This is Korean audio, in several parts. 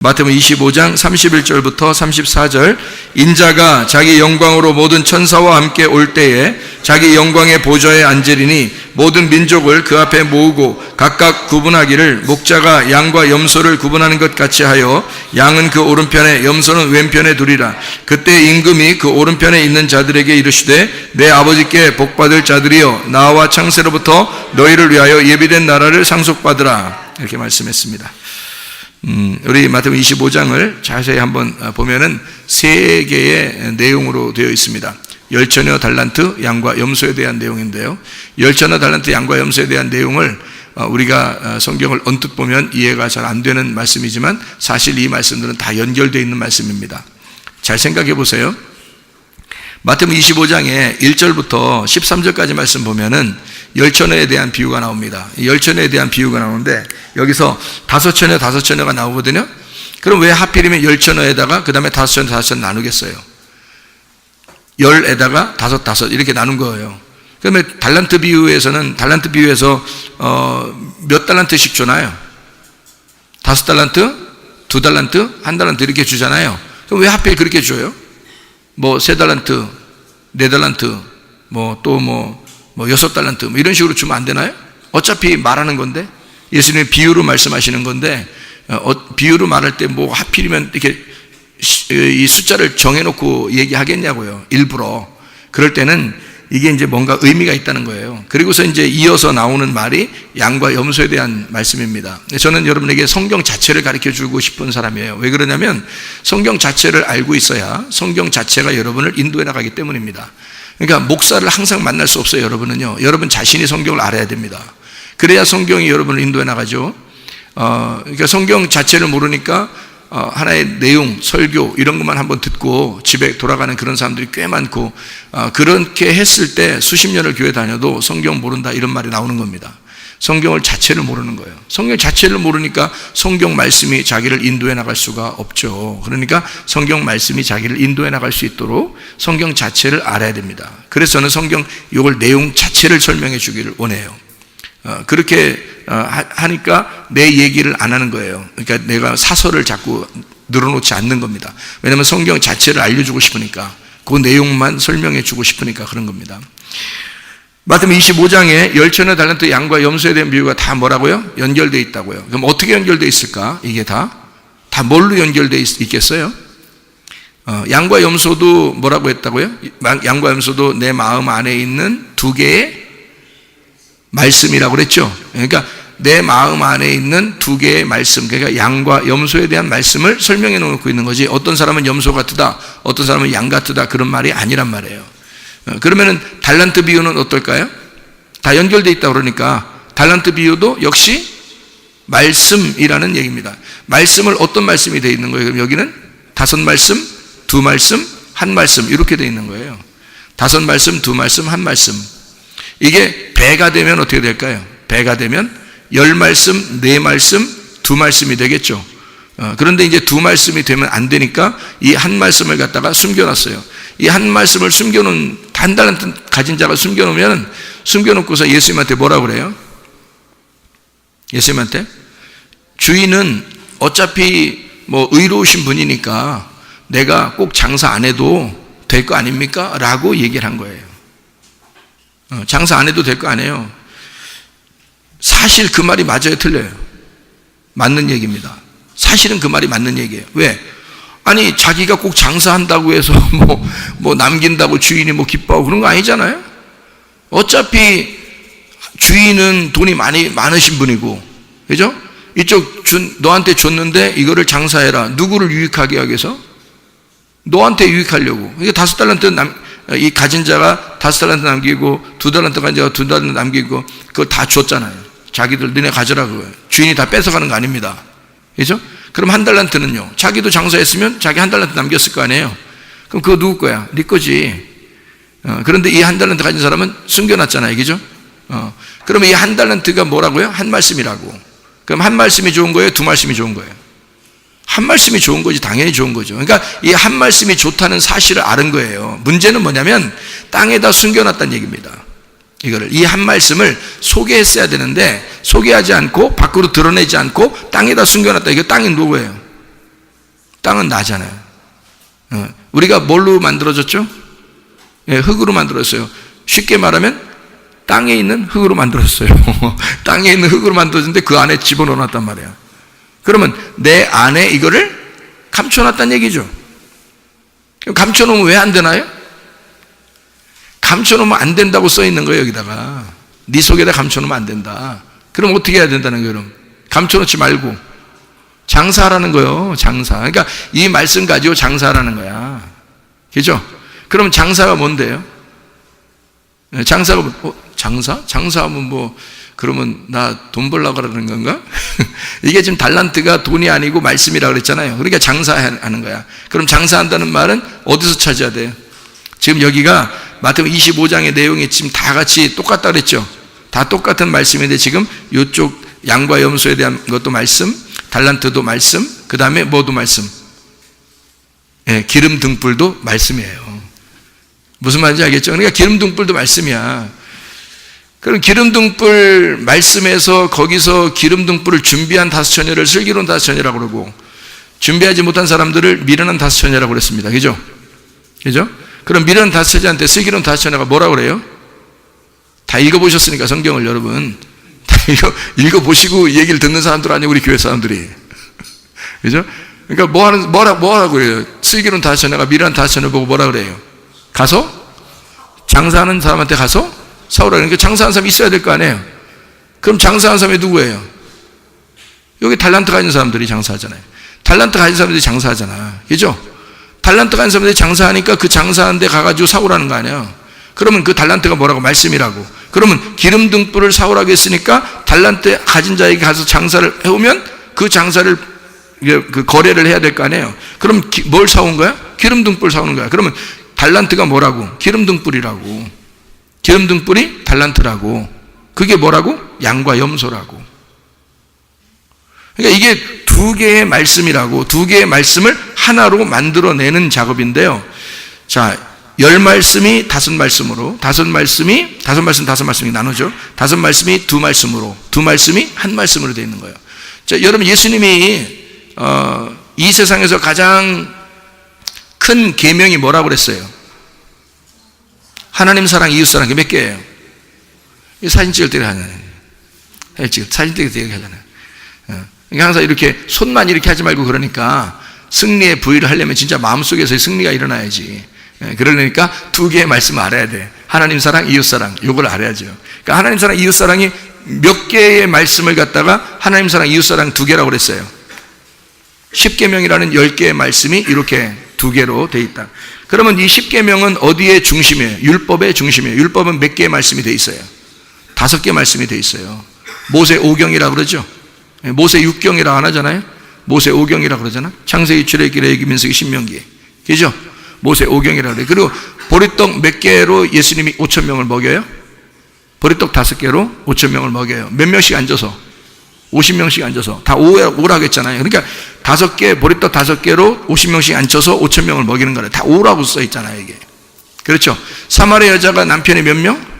마태복음 25장 31절부터 34절. 인자가 자기 영광으로 모든 천사와 함께 올 때에 자기 영광의 보좌에 앉으리니 모든 민족을 그 앞에 모으고 각각 구분하기를 목자가 양과 염소를 구분하는 것 같이 하여 양은 그 오른편에 염소는 왼편에 두리라. 그때 임금이 그 오른편에 있는 자들에게 이르시되 내 아버지께 복받을 자들이여 나와 창세로부터 너희를 위하여 예비된 나라를 상속받으라. 이렇게 말씀했습니다. 우리 마태복음 25장을 자세히 한번 보면은 세 개의 내용으로 되어 있습니다. 열처녀 달란트 양과 염소에 대한 내용인데요. 열처녀 달란트 양과 염소에 대한 내용을 우리가 성경을 언뜻 보면 이해가 잘 안 되는 말씀이지만 사실 이 말씀들은 다 연결되어 있는 말씀입니다. 잘 생각해 보세요. 마태복음 25장에 1절부터 13절까지 말씀 보면은 열처녀에 대한 비유가 나옵니다. 열처녀에 대한 비유가 나오는데 여기서 다섯처녀가 나오거든요. 그럼 왜 하필이면 열처녀에다가 그 다음에 다섯처녀 나누겠어요? 열에다가 다섯 이렇게 나눈 거예요. 그러면 달란트 비유에서 몇 달란트씩 주나요? 5달란트, 2달란트, 1달란트 이렇게 주잖아요. 그럼 왜 하필 그렇게 줘요? 뭐 3달란트, 4달란트, 또 6달란트 이런 식으로 주면 안 되나요? 어차피 말하는 건데 예수님이 비유로 말씀하시는 건데 비유로 말할 때 뭐 하필이면 이렇게 이 숫자를 정해놓고 얘기하겠냐고요. 일부러. 그럴 때는 이게 이제 뭔가 의미가 있다는 거예요. 그리고서 이제 이어서 나오는 말이 양과 염소에 대한 말씀입니다. 저는 여러분에게 성경 자체를 가르쳐 주고 싶은 사람이에요. 왜 그러냐면 성경 자체를 알고 있어야 성경 자체가 여러분을 인도해 나가기 때문입니다. 그러니까 목사를 항상 만날 수 없어요. 여러분은요. 여러분 자신이 성경을 알아야 됩니다. 그래야 성경이 여러분을 인도해 나가죠. 그러니까 성경 자체를 모르니까 하나의 내용, 설교 이런 것만 한번 듣고 집에 돌아가는 그런 사람들이 꽤 많고 그렇게 했을 때 수십 년을 교회 다녀도 성경 모른다 이런 말이 나오는 겁니다. 성경을 자체를 모르는 거예요. 성경 자체를 모르니까 성경 말씀이 자기를 인도해 나갈 수가 없죠. 그러니까 성경 말씀이 자기를 인도해 나갈 수 있도록 성경 자체를 알아야 됩니다. 그래서 저는 성경 이걸 내용 자체를 설명해 주기를 원해요. 그렇게 하니까 내 얘기를 안 하는 거예요. 그러니까 내가 사설을 자꾸 늘어놓지 않는 겁니다. 왜냐하면 성경 자체를 알려주고 싶으니까 그 내용만 설명해 주고 싶으니까 그런 겁니다. 마태복음 25장에 열처녀 달란트 양과 염소에 대한 비유가 다 뭐라고요? 연결되어 있다고요. 그럼 어떻게 연결되어 있을까? 이게 다 뭘로 연결되어 있겠어요? 양과 염소도 뭐라고 했다고요? 양과 염소도 내 마음 안에 있는 두 개의 말씀이라고 그랬죠. 그러니까 내 마음 안에 있는 두 개의 말씀, 그러니까 양과 염소에 대한 말씀을 설명해 놓고 있는 거지 어떤 사람은 염소 같으다, 어떤 사람은 양 같으다 그런 말이 아니란 말이에요. 그러면은 달란트 비유는 어떨까요? 다 연결되어 있다 그러니까 달란트 비유도 역시 말씀이라는 얘기입니다. 말씀을 어떤 말씀이 되어 있는 거예요? 그럼 여기는 5말씀, 2말씀, 1말씀 이렇게 되어 있는 거예요. 5말씀, 2말씀, 1말씀. 이게 배가 되면 어떻게 될까요? 배가 되면 10말씀, 4말씀, 2말씀이 되겠죠. 그런데 이제 2말씀이 되면 안 되니까 이 1말씀을 갖다가 숨겨놨어요. 이 1말씀을 숨겨놓은 한 달란트 가진 자가 숨겨놓고서 예수님한테 뭐라고 그래요? 예수님한테 주인은 어차피 뭐 의로우신 분이니까 내가 꼭 장사 안 해도 될 거 아닙니까? 라고 얘기를 한 거예요. 장사 안 해도 될 거 아니에요. 사실 그 말이 맞아요, 틀려요? 맞는 얘기입니다. 사실은 그 말이 맞는 얘기예요. 왜? 아니 자기가 꼭 장사한다고 해서 뭐 남긴다고 주인이 뭐 기뻐하고 그런 거 아니잖아요. 어차피 주인은 돈이 많으신 분이고, 그죠? 이쪽 너한테 줬는데 이거를 장사해라. 누구를 유익하게 하기 위해서? 너한테 유익하려고. 그러니까 5달란트 이 가진 자가 5달란트 남기고 2달란트 가진 자가 2달란트 남기고 그걸 다 줬잖아요. 자기들 너네 가져라 그거예요. 주인이 다 뺏어가는 거 아닙니다. 그죠? 그럼 1달란트는요. 자기도 장사했으면 자기 1달란트 남겼을 거 아니에요. 그럼 그거 누구 거야? 네 거지. 그런데 이 1달란트 가진 사람은 숨겨놨잖아요. 그죠? 그러면 이 1달란트가 뭐라고요? 1말씀이라고. 그럼 1말씀이 좋은 거예요? 2말씀이 좋은 거예요? 1말씀이 좋은 거지. 당연히 좋은 거죠. 그러니까 이 1말씀이 좋다는 사실을 아는 거예요. 문제는 뭐냐면 땅에다 숨겨놨다는 얘기입니다. 이거를 이 1말씀을 소개했어야 되는데 소개하지 않고 밖으로 드러내지 않고 땅에다 숨겨놨다. 이거 땅이 누구예요? 땅은 나잖아요. 우리가 뭘로 만들어졌죠? 예, 흙으로 만들었어요. 쉽게 말하면 땅에 있는 흙으로 만들었어요. 땅에 있는 흙으로 만들어졌는데 그 안에 집어넣어놨단 말이에요. 그러면 내 안에 이거를 감춰놨다는 얘기죠. 감춰놓으면 왜 안 되나요? 감춰놓으면 안 된다고 써 있는 거예요, 여기다가. 네 속에다 감춰놓으면 안 된다. 그럼 어떻게 해야 된다는 거예요, 그럼? 감춰놓지 말고 장사하라는 거예요, 장사. 그러니까 이 말씀 가지고 장사하라는 거야. 그죠? 그럼 장사가 뭔데요? 장사가 장사? 장사하면 뭐 그러면 나 돈 벌려고 그러는 건가? 이게 지금 달란트가 돈이 아니고 말씀이라고 그랬잖아요. 그러니까 장사하는 거야. 그럼 장사한다는 말은 어디서 찾아야 돼요? 지금 여기가 마태복음 25장의 내용이 지금 다 같이 똑같다 그랬죠. 다 똑같은 말씀인데 지금 이쪽 양과 염소에 대한 것도 말씀, 달란트도 말씀, 그 다음에 뭐도 말씀? 예, 기름 등불도 말씀이에요. 무슨 말인지 알겠죠? 그러니까 기름 등불도 말씀이야. 그럼 기름 등불 말씀에서 거기서 기름 등불을 준비한 다섯 처녀를 슬기로운 다섯 처녀라고 그러고 준비하지 못한 사람들을 미련한 다섯 처녀라고 그랬습니다. 그죠? 그죠? 그럼 미련한 다섯 처녀한테 슬기로운 다섯 처녀가 뭐라고 그래요? 다 읽어보셨으니까 성경을 여러분 다 읽어보시고 이 얘기를 듣는 사람들 아니고 우리 교회 사람들이. 그죠? 그러니까 뭐라고 그래요? 슬기로운 다섯 처녀가 미련한 다섯 처녀 보고 뭐라 그래요? 가서 장사하는 사람한테 가서 사오라. 그러니까 장사하는 사람이 있어야 될 거 아니에요. 그럼 장사하는 사람이 누구예요? 여기 달란트 가진 사람들이 장사하잖아요. 달란트 가진 사람들이 장사하잖아. 그죠? 달란트 가진 사람들이 장사하니까 그 장사하는 데 가가지고 사오라는 거 아니에요. 그러면 그 달란트가 뭐라고? 말씀이라고. 그러면 기름 등불을 사오라고 했으니까 달란트 가진 자에게 가서 장사를 해오면 그 장사를 그 거래를 해야 될 거 아니에요. 그럼 뭘 사온 거야? 기름 등불 사오는 거야. 그러면 달란트가 뭐라고? 기름 등불이라고. 기름 등불이 달란트라고. 그게 뭐라고? 양과 염소라고. 그러니까 이게 두 개의 말씀이라고. 두 개의 말씀을 하나로 만들어내는 작업인데요. 자, 10말씀이 5말씀으로, 5말씀이 나누죠. 5말씀이 2말씀으로, 2말씀이 1말씀으로 되어 있는 거예요. 자, 여러분 예수님이 이 세상에서 가장 큰 계명이 뭐라고 그랬어요? 하나님 사랑, 이웃 사랑, 몇 개예요? 사진 찍을 때 하잖아요. 사진 찍을 때 이렇게 하잖아요. 그러니까 항상 이렇게 손만 이렇게 하지 말고 그러니까 승리의 부위를 하려면 진짜 마음속에서의 승리가 일어나야지. 그러니까 두 개의 말씀을 알아야 돼. 하나님 사랑, 이웃 사랑. 이걸 알아야죠. 그러니까 하나님 사랑, 이웃 사랑이 몇 개의 말씀을 갖다가 하나님 사랑, 이웃 사랑 두 개라고 그랬어요. 10계명이라는 10개의 말씀이 이렇게 두 개로 돼 있다. 그러면 이 10계명은 어디에 중심이에요? 율법의 중심이에요. 율법은 몇 개의 말씀이 돼 있어요? 5개 말씀이 돼 있어요. 모세 5경이라고 그러죠. 모세 6경이라고 안 하잖아요. 모세 5경이라고 그러잖아. 창세기, 출애굽기, 레위기, 민수기, 신명기. 그죠? 모세 5경이라고 그래요. 그리고 보리떡 몇 개로 예수님이 5,000명을 먹여요? 보리떡 5개로 5,000명을 먹여요. 몇 명씩 앉아서? 50명씩 앉아서. 다 오라고 했잖아요. 그러니까 5개, 보리떡 5개로 50명씩 앉혀서 5,000명을 먹이는 거예요. 다 오라고 써 있잖아요, 이게. 그렇죠? 사마리아 여자가 남편이 몇 명?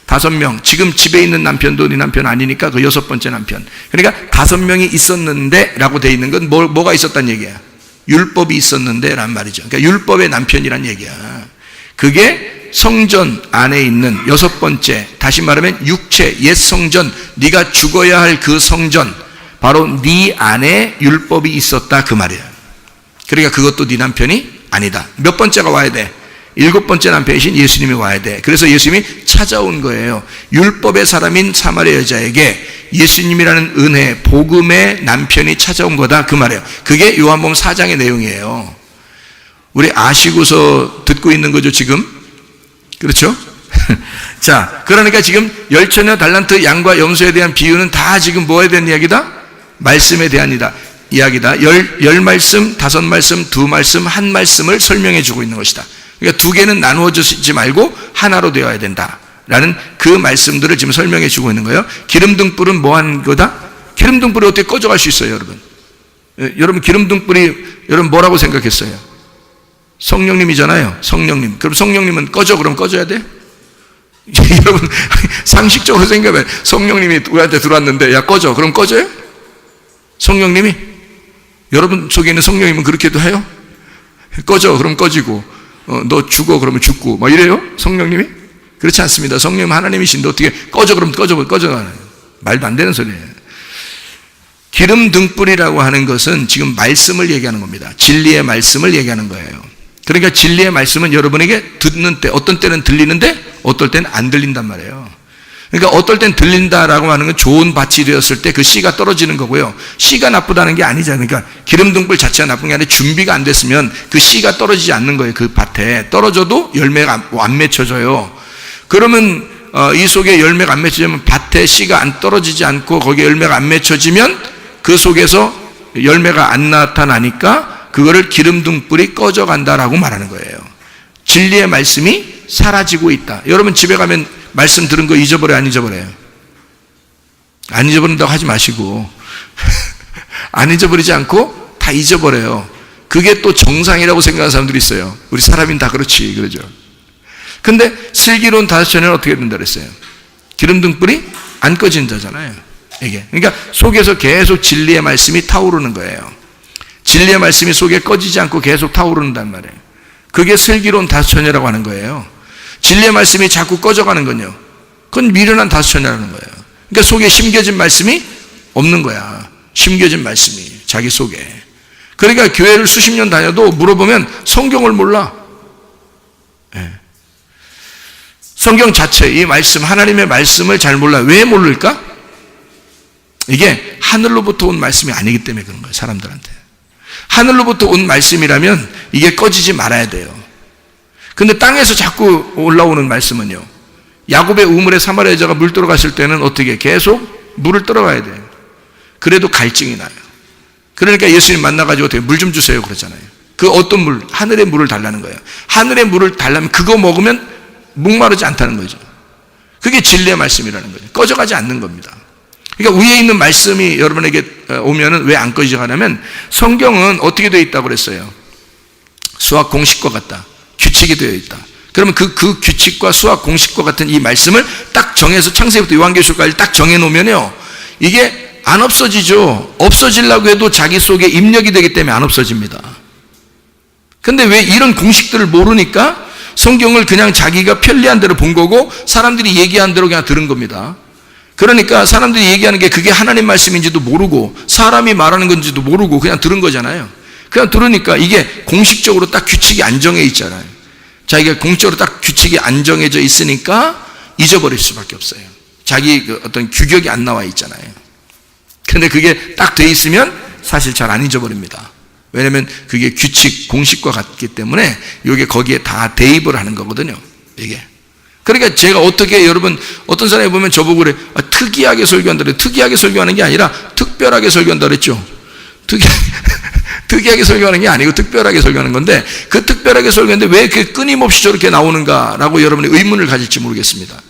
5명. 지금 집에 있는 남편도 네 남편 아니니까 그 6번째 남편. 그러니까 5명이 있었는데 라고 돼 있는 건 뭐가 있었단 얘기야? 율법이 있었는데 란 말이죠. 그러니까 율법의 남편이란 얘기야. 그게 성전 안에 있는 6번째, 다시 말하면 육체, 옛 성전, 네가 죽어야 할 그 성전, 바로 네 안에 율법이 있었다 그 말이야. 그러니까 그것도 네 남편이 아니다. 몇 번째가 와야 돼? 7번째 남편이신 예수님이 와야 돼. 그래서 예수님이 찾아온 거예요. 율법의 사람인 사마리아 여자에게 예수님이라는 은혜, 복음의 남편이 찾아온 거다 그 말이에요. 그게 요한복음 4장의 내용이에요. 우리 아시고서 듣고 있는 거죠 지금? 그렇죠? 자, 그러니까 지금 10처녀, 달란트, 양과 염소에 대한 비유는 다 지금 뭐에 대한 이야기다? 말씀에 대한 이야기다. 10말씀, 5말씀, 2말씀, 1말씀을 설명해 주고 있는 것이다. 그러니까 두 개는 나누어지지 말고 하나로 되어야 된다 라는 그 말씀들을 지금 설명해 주고 있는 거예요. 기름등불은 뭐 하는 거다? 기름등불이 어떻게 꺼져갈 수 있어요, 여러분? 여러분 기름등불이 여러분 뭐라고 생각했어요? 성령님이잖아요. 성령님. 그럼 성령님은 꺼져? 그럼 꺼져야 돼? 여러분 상식적으로 생각해. 성령님이 우리한테 들어왔는데 야 꺼져. 그럼 꺼져요? 성령님이? 여러분 속에 있는 성령님은 그렇게도 해요? 꺼져 그럼 꺼지고 너 죽어 그러면 죽고 뭐 이래요? 성령님이? 그렇지 않습니다. 성령님 하나님이신데 어떻게 꺼져 그러면 꺼져 말도 안 되는 소리예요. 기름 등불이라고 하는 것은 지금 말씀을 얘기하는 겁니다. 진리의 말씀을 얘기하는 거예요. 그러니까 진리의 말씀은 여러분에게 듣는 때 어떤 때는 들리는데 어떨 때는 안 들린단 말이에요. 그러니까 어떨 땐 들린다라고 하는 건 좋은 밭이 되었을 때 그 씨가 떨어지는 거고요. 씨가 나쁘다는 게 아니잖아요. 그러니까 기름 등불 자체가 나쁜 게 아니라 준비가 안 됐으면 그 씨가 떨어지지 않는 거예요. 그 밭에 떨어져도 열매가 안 맺혀져요. 그러면 이 속에 열매가 안 맺혀지면 밭에 씨가 안 떨어지지 않고 거기에 열매가 안 맺혀지면 그 속에서 열매가 안 나타나니까 그거를 기름 등불이 꺼져간다라고 말하는 거예요. 진리의 말씀이 사라지고 있다. 여러분 집에 가면 말씀 들은 거 잊어버려요? 안 잊어버려요? 안 잊어버린다고 하지 마시고 안 잊어버리지 않고 다 잊어버려요. 그게 또 정상이라고 생각하는 사람들이 있어요. 우리 사람인 다 그렇지 그러죠. 근데 슬기로운 다섯천에는 어떻게 된다 그랬어요? 기름 등불이 안 꺼진다잖아요. 이게 그러니까 속에서 계속 진리의 말씀이 타오르는 거예요. 진리의 말씀이 속에 꺼지지 않고 계속 타오른단 말이에요. 그게 슬기로운 다섯천이라고 하는 거예요. 진리의 말씀이 자꾸 꺼져가는 건요, 그건 미련한 다섯천이라는 거예요. 그러니까 속에 심겨진 말씀이 없는 거야. 심겨진 말씀이 자기 속에. 그러니까 교회를 수십 년 다녀도 물어보면 성경을 몰라. 네. 성경 자체, 이 말씀, 하나님의 말씀을 잘 몰라. 왜 모를까? 이게 하늘로부터 온 말씀이 아니기 때문에 그런 거예요. 사람들한테. 하늘로부터 온 말씀이라면 이게 꺼지지 말아야 돼요. 근데 땅에서 자꾸 올라오는 말씀은요, 야곱의 우물에 사마리아 여자가 물 들어갔을 때는 어떻게 계속 물을 들어가야 돼요. 그래도 갈증이 나요. 그러니까 예수님 만나가지고 어떻게 물 좀 주세요 그러잖아요. 그 어떤 물? 하늘의 물을 달라는 거예요. 하늘의 물을 달라면 그거 먹으면 목마르지 않다는 거죠. 그게 진리의 말씀이라는 거죠. 꺼져가지 않는 겁니다. 그러니까 위에 있는 말씀이 여러분에게 오면은 왜 안 꺼져가냐면 성경은 어떻게 되어 있다고 그랬어요? 수학 공식과 같다. 규칙이 되어 있다. 그러면 그 규칙과 수학 공식과 같은 이 말씀을 딱 정해서 창세기부터 요한계시록까지 딱 정해놓으면요, 이게 안 없어지죠. 없어지려고 해도 자기 속에 입력이 되기 때문에 안 없어집니다. 근데 왜 이런 공식들을 모르니까 성경을 그냥 자기가 편리한 대로 본 거고 사람들이 얘기한 대로 그냥 들은 겁니다. 그러니까 사람들이 얘기하는 게 그게 하나님 말씀인지도 모르고 사람이 말하는 건지도 모르고 그냥 들은 거잖아요. 그냥 들으니까 이게 공식적으로 딱 규칙이 안정해 있잖아요. 자기가 공식적으로 딱 규칙이 안정해져 있으니까 잊어버릴 수밖에 없어요. 자기 어떤 규격이 안 나와 있잖아요. 근데 그게 딱 돼 있으면 사실 잘 안 잊어버립니다. 왜냐면 그게 규칙, 공식과 같기 때문에 이게 거기에 다 대입을 하는 거거든요. 이게. 그러니까 제가 어떻게 여러분 어떤 사람이 보면 저보고 그래, 특이하게 설교한다 그래. 특이하게 설교하는 게 아니라 특별하게 설교한다 그랬죠. 특이하게 설교하는 게 아니고 특별하게 설교하는 건데, 그 특별하게 설교하는데 왜 그 끊임없이 저렇게 나오는가라고 여러분이 의문을 가질지 모르겠습니다.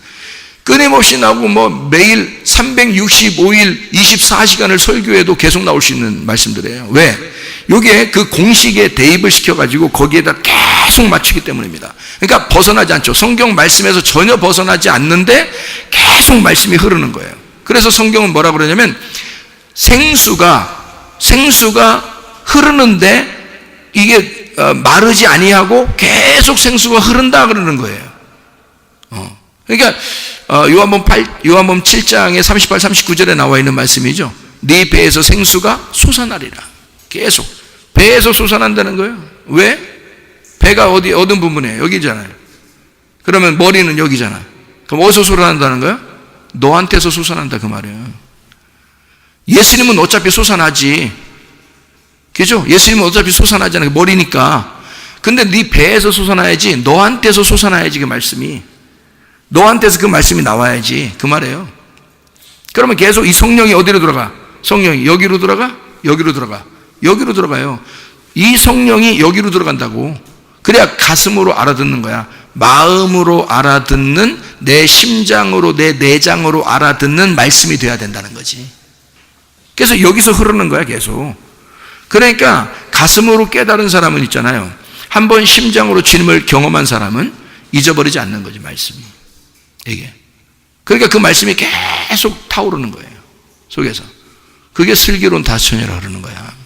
끊임없이 나오고 뭐 매일 365일 24시간을 설교해도 계속 나올 수 있는 말씀들이에요. 왜? 요게 그 공식에 대입을 시켜가지고 거기에다 계속 맞추기 때문입니다. 그러니까 벗어나지 않죠. 성경 말씀에서 전혀 벗어나지 않는데 계속 말씀이 흐르는 거예요. 그래서 성경은 뭐라고 그러냐면 생수가 흐르는데 이게 마르지 아니하고 계속 생수가 흐른다 그러는 거예요. 그러니까 요한복음 7장에 38, 39절에 나와 있는 말씀이죠. 네 배에서 생수가 솟아나리라. 계속 배에서 솟아난다는 거예요. 왜? 배가 어떤 부분이에요? 여기잖아요. 그러면 머리는 여기잖아요. 그럼 어디서 솟아난다는 거예요? 너한테서 솟아난다 그 말이에요. 예수님은 어차피 솟아나지. 그죠? 예수님은 어차피 솟아나잖아요. 머리니까. 근데 네 배에서 솟아나야지, 너한테서 솟아나야지 그 말씀이. 너한테서 그 말씀이 나와야지 그 말이에요. 그러면 계속 이 성령이 어디로 들어가? 성령이 여기로 들어가? 여기로 들어가? 여기로 들어가요. 이 성령이 여기로 들어간다고. 그래야 가슴으로 알아듣는 거야. 마음으로 알아듣는, 내 심장으로, 내 내장으로 알아듣는 말씀이 돼야 된다는 거지. 그래서 여기서 흐르는 거야 계속. 그러니까 가슴으로 깨달은 사람은 있잖아요. 한번 심장으로 주님을 경험한 사람은 잊어버리지 않는 거지 말씀이. 이게. 그러니까 그 말씀이 계속 타오르는 거예요. 속에서. 그게 슬기로운 다섯천이라고 그러는 거야.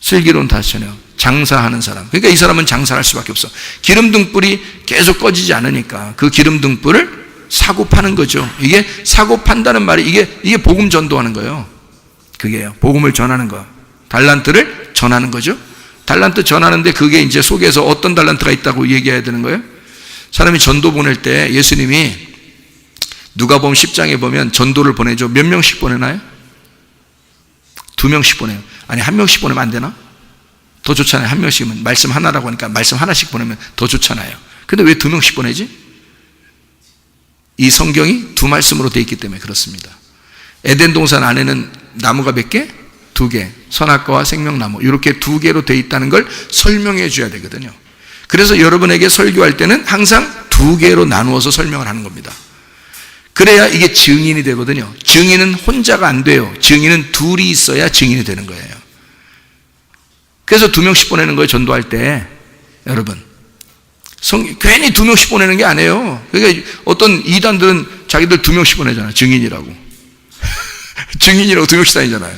슬기로운 다스녀, 장사하는 사람. 그러니까 이 사람은 장사할 수밖에 없어. 기름등불이 계속 꺼지지 않으니까 그 기름등불을 사고 파는 거죠. 이게 사고 판다는 말이 이게 복음 전도하는 거예요. 그게요. 복음을 전하는 거. 달란트를 전하는 거죠. 달란트 전하는데 그게 이제 속에서 어떤 달란트가 있다고 얘기해야 되는 거예요? 사람이 전도 보낼 때 예수님이 누가복음 10장에 보면 전도를 보내죠. 몇 명씩 보내나요? 2명씩 보내요. 아니 1명씩 보내면 안 되나? 더 좋잖아요. 1명씩은 말씀 하나라고 하니까 말씀 하나씩 보내면 더 좋잖아요. 근데 왜 2명씩 보내지? 이 성경이 두 말씀으로 되어 있기 때문에 그렇습니다. 에덴 동산 안에는 나무가 몇 개? 2개. 선악과와 생명나무. 이렇게 2개로 되어 있다는 걸 설명해 줘야 되거든요. 그래서 여러분에게 설교할 때는 항상 2개로 나누어서 설명을 하는 겁니다. 그래야 이게 증인이 되거든요. 증인은 혼자가 안 돼요. 증인은 둘이 있어야 증인이 되는 거예요. 그래서 2명씩 보내는 거예요. 전도할 때. 여러분. 괜히 2명씩 보내는 게 아니에요. 그러니까 어떤 이단들은 자기들 2명씩 보내잖아요. 증인이라고. 증인이라고 2명씩 다니잖아요.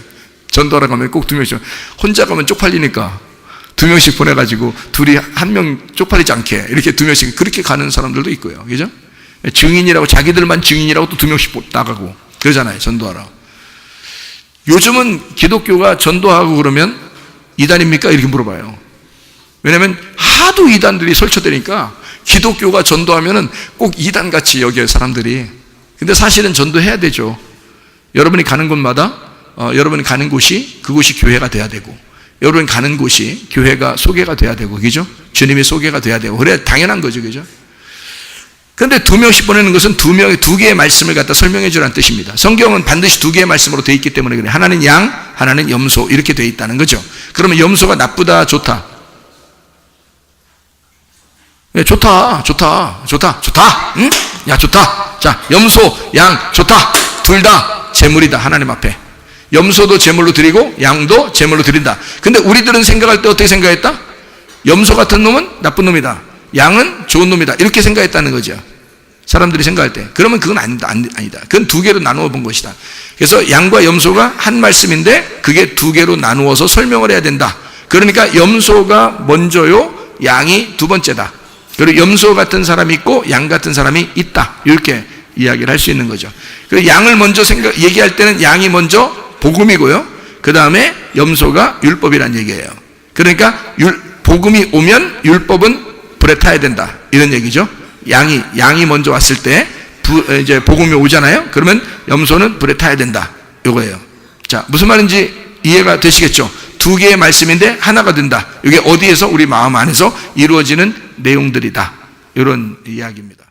전도하러 가면 꼭 2명씩. 혼자 가면 쪽팔리니까 2명씩 보내가지고 둘이 1명 쪽팔리지 않게 이렇게 2명씩 그렇게 가는 사람들도 있고요. 그죠? 증인이라고 자기들만 증인이라고 또 2명씩 나가고 그러잖아요. 전도하러. 요즘은 기독교가 전도하고 그러면 이단입니까? 이렇게 물어봐요. 왜냐하면 하도 이단들이 설쳐되니까 기독교가 전도하면은 꼭 이단같이 여겨요, 사람들이. 근데 사실은 전도해야 되죠. 여러분이 가는 곳마다 여러분이 가는 곳이 그곳이 교회가 돼야 되고 여러분이 가는 곳이 교회가 소개가 돼야 되고 그죠? 주님의 소개가 돼야 되고 그래야 당연한 거죠. 그죠? 그런데 2명씩 보내는 것은 2개의 말씀을 갖다 설명해 주라는 뜻입니다. 성경은 반드시 2개의 말씀으로 되어 있기 때문에 그래요. 하나는 양, 하나는 염소 이렇게 되어 있다는 거죠. 그러면 염소가 나쁘다, 좋다? 네, 좋다. 응? 야, 좋다. 자, 염소, 양, 좋다. 둘 다 제물이다. 하나님 앞에. 염소도 제물로 드리고 양도 제물로 드린다. 근데 우리들은 생각할 때 어떻게 생각했다? 염소 같은 놈은 나쁜 놈이다. 양은 좋은 놈이다. 이렇게 생각했다는 거죠. 사람들이 생각할 때. 그러면 그건 아니다. 그건 2개로 나누어 본 것이다. 그래서 양과 염소가 한 말씀인데 그게 2개로 나누어서 설명을 해야 된다. 그러니까 염소가 먼저요, 양이 두 번째다. 그리고 염소 같은 사람이 있고 양 같은 사람이 있다. 이렇게 이야기를 할 수 있는 거죠. 그리고 양을 먼저 얘기할 때는 양이 먼저 복음이고요. 그 다음에 염소가 율법이란 얘기예요. 그러니까 복음이 오면 율법은 불에 타야 된다. 이런 얘기죠. 양이 먼저 왔을 때 이제 복음이 오잖아요. 그러면 염소는 불에 타야 된다. 이거예요. 자, 무슨 말인지 이해가 되시겠죠? 2개의 말씀인데 하나가 된다. 이게 어디에서? 우리 마음 안에서 이루어지는 내용들이다. 이런 이야기입니다.